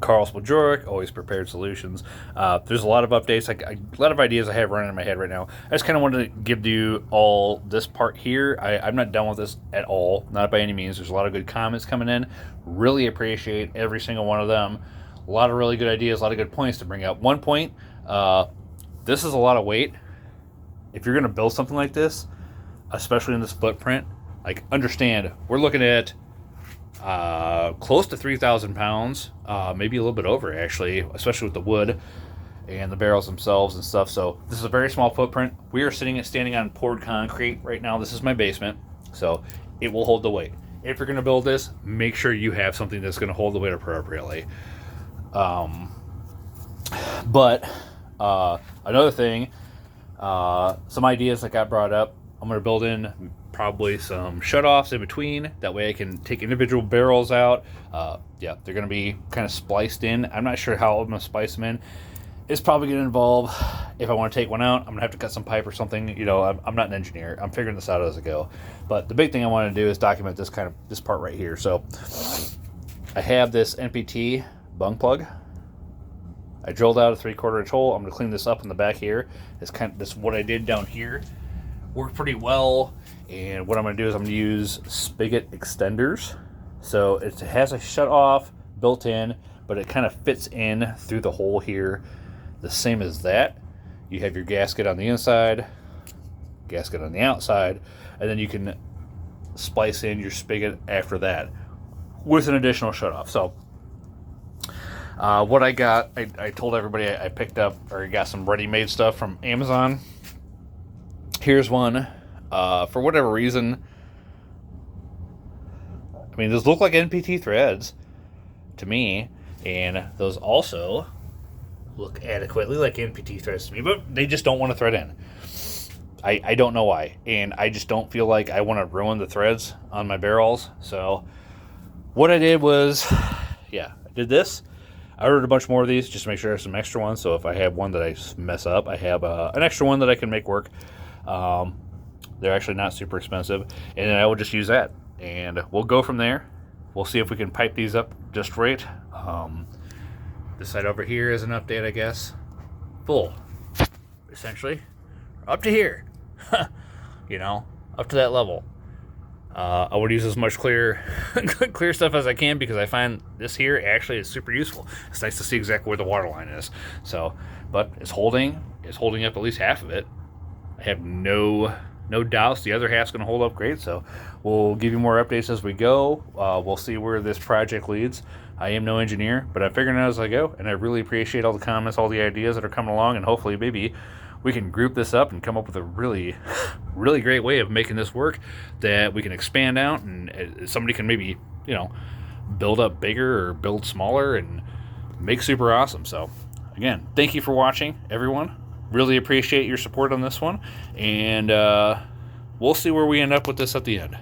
Carl Spojoric, Always Prepared Solutions. There's a lot of updates, a lot of ideas I have running in my head right now. I just kind of wanted to give you all this part here. I'm not done with this at all, not by any means. There's a lot of good comments coming in. Really appreciate every single one of them. A lot of really good ideas, a lot of good points to bring up. One point, this is a lot of weight. If you're going to build something like this, especially in this footprint, like, understand, we're looking at close to 3,000 pounds, maybe a little bit over, actually, especially with the wood and the barrels themselves and stuff. So this is a very small footprint. We are standing on poured concrete right now. This is my basement, so it will hold the weight. If you're going to build this, make sure you have something that's going to hold the weight appropriately. But another thing, some ideas that got brought up, I'm going to build in probably some shutoffs in between. That way I can take individual barrels out. Yeah, they're going to be kind of spliced in. I'm not sure how I'm going to splice them in. It's probably going to involve, if I want to take one out, I'm going to have to cut some pipe or something. You know, I'm not an engineer. I'm figuring this out as I go. But the big thing I want to do is document this part right here. So I have this NPT bung plug. I drilled out a 3/4 inch hole. I'm going to clean this up in the back here. This what I did down here worked pretty well. And what I'm going to do is I'm going to use spigot extenders. So it has a shut off built in, but it kind of fits in through the hole here, the same as that. You have your gasket on the inside, gasket on the outside, and then you can splice in your spigot after that with an additional shut off. So what I got, I told everybody I picked up or got some ready-made stuff from Amazon. Here's one. For whatever reason, I mean, those look like NPT threads to me, and those also look adequately like NPT threads to me, but they just don't want to thread in. I don't know why, and I just don't feel like I want to ruin the threads on my barrels. So what I did was, yeah, I did this. I ordered a bunch more of these just to make sure I have some extra ones, so if I have one that I mess up, I have an extra one that I can make work. They're actually not super expensive, and then I will just use that, and we'll go from there. We'll see if we can pipe these up just right. This side over here is an update, I guess. Full, essentially, up to here. You know, up to that level. I would use as much clear stuff as I can, because I find this here actually is super useful. It's nice to see exactly where the water line is. So, but it's holding up at least half of it. I have no doubts the other half's going to hold up great. So we'll give you more updates as we go. We'll see where this project leads. I am no engineer, but I'm figuring it out as I go, and I really appreciate all the comments, all the ideas that are coming along, and hopefully maybe we can group this up and come up with a really, really great way of making this work that we can expand out, and somebody can maybe, you know, build up bigger or build smaller and make super awesome. So again, thank you for watching, everyone. Really appreciate your support on this one, and we'll see where we end up with this at the end.